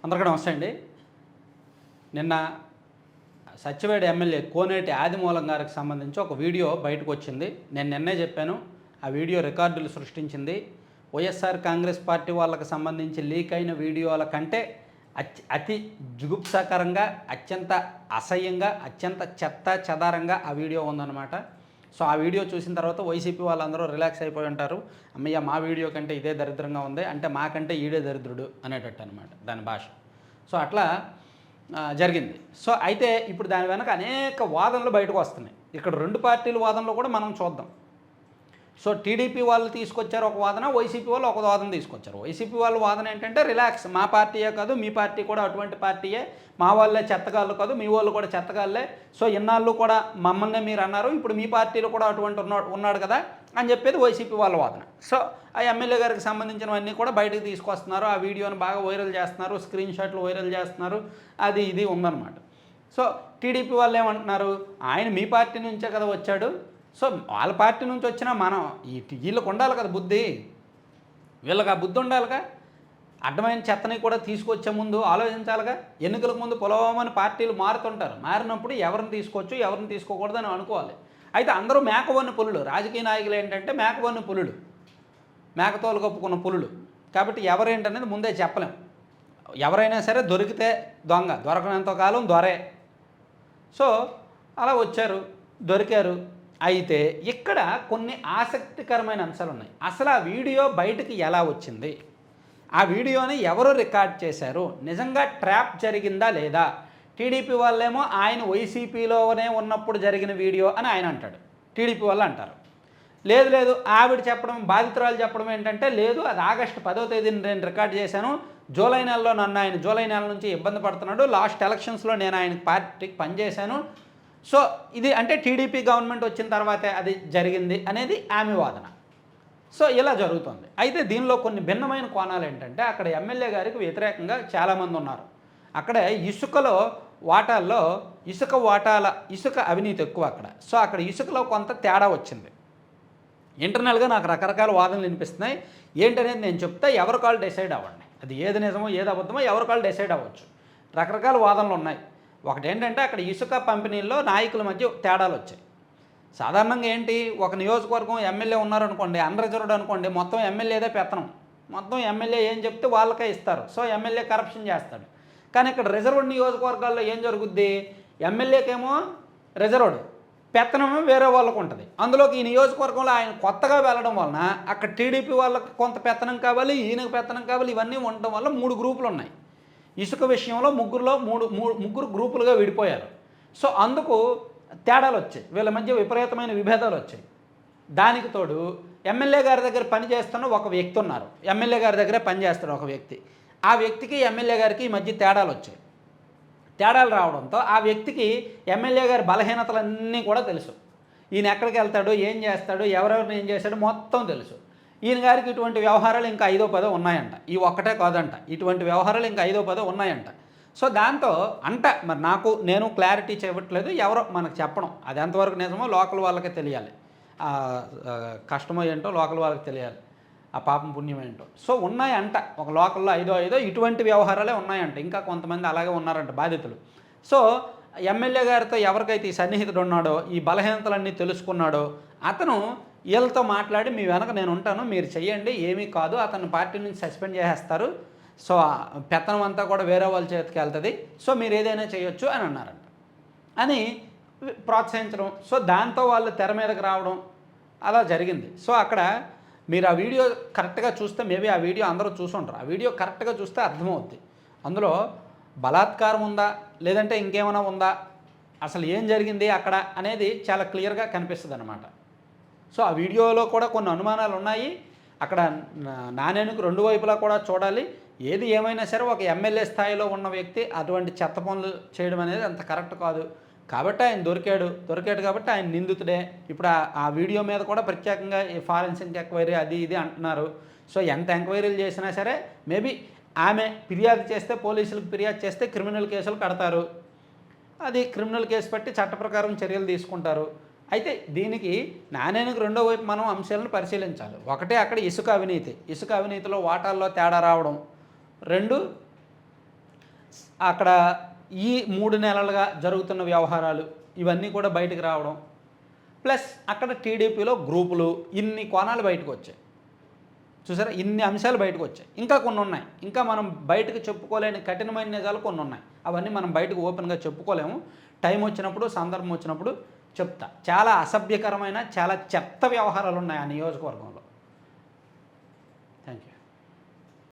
అందరికీ నమస్తే అండి. నిన్న సత్యవేడు ఎమ్మెల్యే కోనేటి ఆదిమూలం గారికి సంబంధించి ఒక వీడియో బయటకు వచ్చింది. నేను నిన్నే చెప్పాను, ఆ వీడియో రికార్డులు సృష్టించింది. వైఎస్ఆర్ కాంగ్రెస్ పార్టీ వాళ్ళకి సంబంధించి లీక్ అయిన వీడియోల కంటే అతి జుగుప్సాకరంగా, అత్యంత అసహ్యంగా, అత్యంత చెత్త చెదారంగా ఆ వీడియో ఉందన్నమాట. సో ఆ వీడియో చూసిన తర్వాత వైసీపీ వాళ్ళందరూ రిలాక్స్ అయిపోయి ఉంటారు. అమ్మయ్య, మా వీడియో కంటే ఇదే దరిద్రంగా ఉంది, అంటే మాకంటే ఈడే దరిద్రుడు అనేటట్టు అనమాట దాని భాష. సో అట్లా జరిగింది. సో అయితే ఇప్పుడు దాని వెనక అనేక వాదనలు బయటకు వస్తున్నాయి. ఇక్కడ రెండు పార్టీల వాదనలు కూడా మనం చూద్దాం. సో టీడీపీ వాళ్ళు తీసుకొచ్చారు ఒక వాదన, వైసీపీ వాళ్ళు ఒక వాదన తీసుకొచ్చారు. వైసీపీ వాళ్ళ వాదన ఏంటంటే రిలాక్స్, మా పార్టీయే కాదు మీ పార్టీ కూడా అటువంటి పార్టీయే, మా వాళ్ళే చెత్తగాళ్ళు కాదు మీ వాళ్ళు కూడా చెత్తగాళ్ళే. సో ఇన్నాళ్ళు కూడా మమ్మల్ని మీరు అన్నారు, ఇప్పుడు మీ పార్టీలో కూడా అటువంటి ఉన్నాడు కదా అని చెప్పేది వైసీపీ వాళ్ళ వాదన. సో ఆ ఎమ్మెల్యే గారికి సంబంధించినవన్నీ కూడా బయటకు తీసుకొస్తున్నారు, ఆ వీడియోని బాగా వైరల్ చేస్తున్నారు, స్క్రీన్ షాట్లు వైరల్ చేస్తున్నారు, అది ఇది ఉందన్నమాట. సో టీడీపీ వాళ్ళు ఏమంటున్నారు, ఆయన మీ పార్టీ నుంచే కదా వచ్చాడు, సో వాళ్ళ పార్టీ నుంచి వచ్చినా మనం వీళ్ళకు ఉండాలి కదా బుద్ధి, వీళ్ళకి ఆ బుద్ధి ఉండాలిగా. అడ్డమైన చెత్తని కూడా తీసుకొచ్చే ముందు ఆలోచించాలిగా. ఎన్నికలకు ముందు పొలవమని పార్టీలు మారుతుంటారు, మారినప్పుడు ఎవరిని తీసుకోవచ్చు ఎవరిని తీసుకోకూడదు అని అనుకోవాలి. అయితే అందరూ మేకవన్ను పులులు, రాజకీయ నాయకులు ఏంటంటే మేకవన్ను పులులు, మేకతోలు కప్పుకున్న పులులు. కాబట్టి ఎవరేంటనేది ముందే చెప్పలేం. ఎవరైనా సరే దొరికితే దొంగ, దొరకనంత కాలం దొరే. సో అలా వచ్చారు, దొరికారు. అయితే ఇక్కడ కొన్ని ఆసక్తికరమైన అంశాలు ఉన్నాయి. అసలు ఆ వీడియో బయటకు ఎలా వచ్చింది, ఆ వీడియోని ఎవరు రికార్డ్ చేశారు, నిజంగా ట్రాప్ జరిగిందా లేదా. టీడీపీ వాళ్ళేమో ఆయన వైసీపీలోనే ఉన్నప్పుడు జరిగిన వీడియో అని ఆయన అంటాడు, టీడీపీ వాళ్ళు అంటారు. లేదు లేదు ఆవిడ చెప్పడం, బాధితురాలు చెప్పడం ఏంటంటే లేదు అది ఆగస్టు 10వ తేదీని నేను రికార్డ్ చేశాను, జూలై నెలలో నన్ను ఆయన జూలై నెల నుంచి ఇబ్బంది పడుతున్నాడు, లాస్ట్ ఎలక్షన్స్లో నేను ఆయన పార్టీకి పనిచేశాను. సో ఇది అంటే టీడీపీ గవర్నమెంట్ వచ్చిన తర్వాతే అది జరిగింది అనేది ఆమె వాదన. సో ఇలా జరుగుతుంది. అయితే దీనిలో కొన్ని భిన్నమైన కోణాలు ఏంటంటే అక్కడ ఎమ్మెల్యే గారికి వ్యతిరేకంగా చాలామంది ఉన్నారు. అక్కడ ఇసుకలో వాటాల్లో ఇసుక అవినీతి ఎక్కువ అక్కడ. సో అక్కడ ఇసుకలో కొంత తేడా వచ్చింది. ఇంటర్నల్గా నాకు రకరకాల వాదనలు వినిపిస్తున్నాయి. ఏంటనేది నేను చెప్తే ఎవరి కాళ్ళు డిసైడ్ అవ్వండి, అది ఏది నిజమో ఏది అబద్ధమో ఎవరి కాళ్ళు డిసైడ్ అవ్వచ్చు. రకరకాల వాదనలు ఉన్నాయి. ఒకటి ఏంటంటే అక్కడ ఇసుక పంపిణీల్లో నాయకుల మధ్య తేడాలు వచ్చాయి. సాధారణంగా ఏంటి, ఒక నియోజకవర్గం ఎమ్మెల్యే ఉన్నారనుకోండి, అన్రిజర్వ్డ్ అనుకోండి, మొత్తం ఎమ్మెల్యేదే పెత్తనం, మొత్తం ఎమ్మెల్యే ఏం చెప్తే వాళ్ళకే ఇస్తారు. సో ఎమ్మెల్యే కరప్షన్ చేస్తాడు. కానీ ఇక్కడ రిజర్వ్డ్ నియోజకవర్గాల్లో ఏం జరుగుద్ది, ఎమ్మెల్యేకేమో రిజర్వ్డ్, పెత్తనమే వేరే వాళ్ళకు ఉంటుంది. అందులోకి ఈ నియోజకవర్గంలో ఆయన కొత్తగా వెళ్ళడం వలన అక్కడ టీడీపీ వాళ్ళకి కొంత పెత్తనం కావాలి, ఈయనకు పెత్తనం కావాలి, ఇవన్నీ ఉండడం వల్ల 3 గ్రూపులు ఉన్నాయి. ఇసుక విషయంలో ముగ్గురు గ్రూపులుగా విడిపోయారు. సో అందుకు తేడాలు వచ్చాయి, వీళ్ళ మధ్య విపరీతమైన విభేదాలు వచ్చాయి. దానికి తోడు ఎమ్మెల్యే గారి దగ్గర పనిచేస్తున్న ఒక వ్యక్తి ఉన్నారు, ఎమ్మెల్యే గారి దగ్గరే పనిచేస్తాడు ఒక వ్యక్తి. ఆ వ్యక్తికి ఎమ్మెల్యే గారికి ఈ మధ్య తేడాలు వచ్చాయి. తేడాలు రావడంతో ఆ వ్యక్తికి ఎమ్మెల్యే గారి బలహీనతలన్నీ కూడా తెలుసు. ఈయన ఎక్కడికి వెళ్తాడు, ఏం చేస్తాడు, ఎవరెవరిని ఏం చేస్తాడు మొత్తం తెలుసు. ఈయన గారికి ఇటువంటి వ్యవహారాలు ఇంకా 5వ 10వ ఉన్నాయంట, ఈ ఒక్కటే కాదంట, ఇటువంటి వ్యవహారాలు ఇంకా 5వ 10వ ఉన్నాయంట. సో దాంతో మరి నేను క్లారిటీ చేయట్లేదు, ఎవరో మనకు చెప్పడం, అది ఎంతవరకు నిజమో లోకల్ వాళ్ళకే తెలియాలి, కష్టమో ఏంటో లోకల్ వాళ్ళకి తెలియాలి, ఆ పాపం పుణ్యం ఏంటో. సో ఉన్నాయంట ఒక లోకల్లో 5వ ఇటువంటి వ్యవహారాలే ఉన్నాయంట, ఇంకా కొంతమంది అలాగే ఉన్నారంట బాధితులు. సో ఎమ్మెల్యే గారితో ఎవరికైతే ఈ సన్నిహితుడు ఉన్నాడో, ఈ బలహీనతలన్నీ తెలుసుకున్నాడో, అతను వీళ్ళతో మాట్లాడి మీ వెనక నేను ఉంటాను, మీరు చెయ్యండి, ఏమీ కాదు, అతను పార్టీ నుంచి సస్పెండ్ చేసేస్తారు, సో పెత్తనం అంతా కూడా వేరే వాళ్ళ చేతికి వెళ్తుంది, సో మీరు ఏదైనా చేయొచ్చు అని అన్నారంట, అని ప్రోత్సహించడం. సో దాంతో వాళ్ళు తెర మీదకి రావడం అలా జరిగింది. సో అక్కడ మీరు ఆ వీడియో కరెక్ట్గా చూస్తే, మేబీ ఆ వీడియో అందరూ చూసుంటారు, ఆ వీడియో కరెక్ట్గా చూస్తే అర్థమవుద్ది అందులో బలాత్కారం ఉందా లేదంటే ఇంకేమైనా ఉందా, అసలు ఏం జరిగింది అక్కడ అనేది చాలా క్లియర్గా కనిపిస్తుంది అన్నమాట. సో ఆ వీడియోలో కూడా కొన్ని అనుమానాలు ఉన్నాయి. అక్కడ నాణేనికి 2 వైపులా కూడా చూడాలి. ఏది ఏమైనా సరే ఒక ఎమ్మెల్యే స్థాయిలో ఉన్న వ్యక్తి అటువంటి చెత్త పనులు చేయడం అనేది అంత కరెక్ట్ కాదు. కాబట్టి ఆయన దొరికాడు కాబట్టి ఆయన నిందితుడే. ఇప్పుడు ఆ వీడియో మీద కూడా ప్రత్యేకంగా ఫారెన్సిక్ ఎంక్వైరీ అది ఇది అంటున్నారు. సో ఎంత ఎంక్వైరీలు చేసినా సరే మేబీ ఆమె ఫిర్యాదు చేస్తే, పోలీసులకు ఫిర్యాదు చేస్తే క్రిమినల్ కేసులు కడతారు, అది క్రిమినల్ కేసు పట్టి చట్ట ప్రకారం చర్యలు తీసుకుంటారు. అయితే దీనికి నాణేనికి 2వ వైపు మనం అంశాలను పరిశీలించాలి. ఒకటే అక్కడ ఇసుక అవినీతిలో వాటాల్లో తేడా రావడం, 2 అక్కడ ఈ 3 నెలలుగా జరుగుతున్న వ్యవహారాలు ఇవన్నీ కూడా బయటకు రావడం, ప్లస్ అక్కడ టీడీపీలో గ్రూపులు, ఇన్ని కోణాలు బయటకు వచ్చాయి. చూసారా, ఇన్ని అంశాలు బయటకు వచ్చాయి. ఇంకా కొన్ని ఉన్నాయి, ఇంకా మనం బయటకు చెప్పుకోలేని కఠినమైన నిజాలు కొన్ని ఉన్నాయి. అవన్నీ మనం బయటకు ఓపెన్గా చెప్పుకోలేము. టైం వచ్చినప్పుడు, సందర్భం వచ్చినప్పుడు చెప్తా. చాలా అసభ్యకరమైన, చాలా చెత్త వ్యవహారాలు ఉన్నాయి ఆ నియోజకవర్గంలో.